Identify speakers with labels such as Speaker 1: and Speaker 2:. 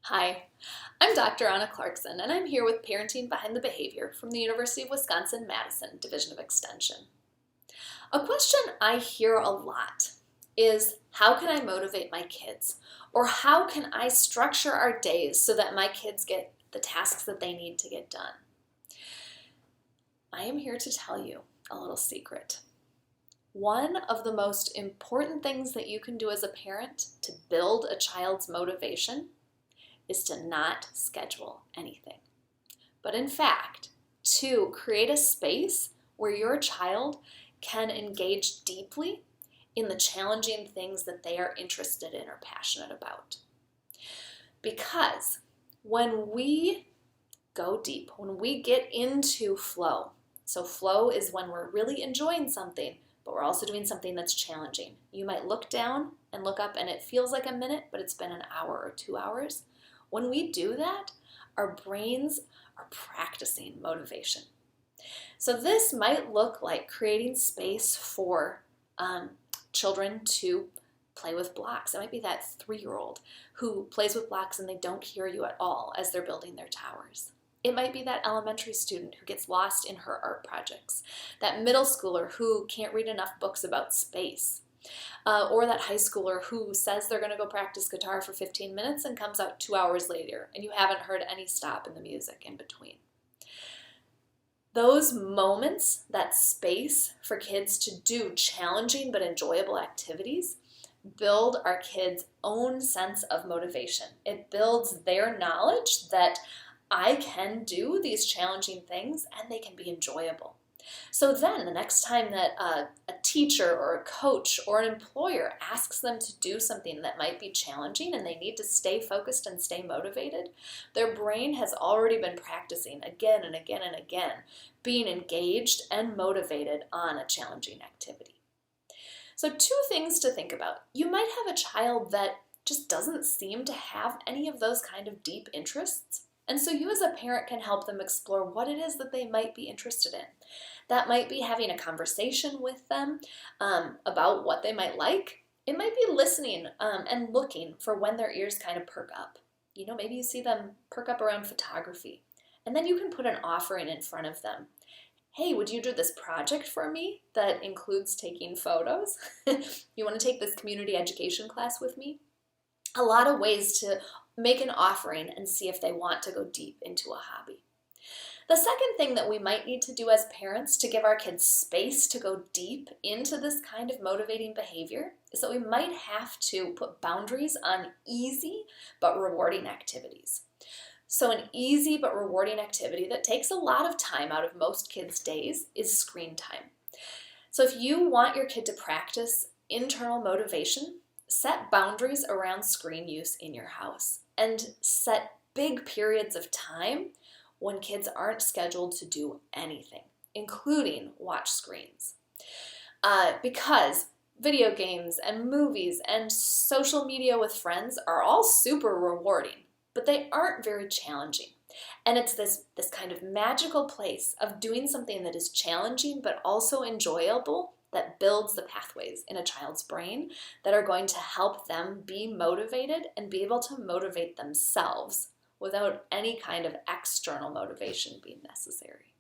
Speaker 1: Hi, I'm Dr. Anna Clarkson, and I'm here with Parenting Behind the Behavior from the University of Wisconsin-Madison Division of Extension. A question I hear a lot is, how can I motivate my kids? Or how can I structure our days so that my kids get the tasks that they need to get done? I am here to tell you a little secret. One of the most important things that you can do as a parent to build a child's motivation is to not schedule anything, but in fact, to create a space where your child can engage deeply in the challenging things that they are interested in or passionate about. Because when we go deep, when we get into flow, so flow is when we're really enjoying something, but we're also doing something that's challenging. You might look down and look up and it feels like a minute, but it's been an hour or 2 hours. When we do that, our brains are practicing motivation. So this might look like creating space for children to play with blocks. It might be that 3-year-old who plays with blocks and they don't hear you at all as they're building their towers. It might be that elementary student who gets lost in her art projects, that middle schooler who can't read enough books about space, or that high schooler who says they're going to go practice guitar for 15 minutes and comes out 2 hours later and you haven't heard any stop in the music in between. Those moments, that space for kids to do challenging but enjoyable activities, build our kids' own sense of motivation. It builds their knowledge that I can do these challenging things and they can be enjoyable. So then the next time that a teacher or a coach or an employer asks them to do something that might be challenging and they need to stay focused and stay motivated, their brain has already been practicing again and again and again, being engaged and motivated on a challenging activity. So 2 things to think about. You might have a child that just doesn't seem to have any of those kind of deep interests. And so you as a parent can help them explore what it is that they might be interested in. That might be having a conversation with them about what they might like. It might be listening and looking for when their ears kind of perk up. You know, maybe you see them perk up around photography. And then you can put an offering in front of them. Hey, would you do this project for me that includes taking photos? You want to take this community education class with me? A lot of ways to make an offering and see if they want to go deep into a hobby. The second thing that we might need to do as parents to give our kids space to go deep into this kind of motivating behavior is that we might have to put boundaries on easy but rewarding activities. So an easy but rewarding activity that takes a lot of time out of most kids' days is screen time. So if you want your kid to practice internal motivation, set boundaries around screen use in your house and set big periods of time when kids aren't scheduled to do anything, including watch screens. Because video games and movies and social media with friends are all super rewarding, but they aren't very challenging. And it's this kind of magical place of doing something that is challenging but also enjoyable that builds the pathways in a child's brain that are going to help them be motivated and be able to motivate themselves without any kind of external motivation being necessary.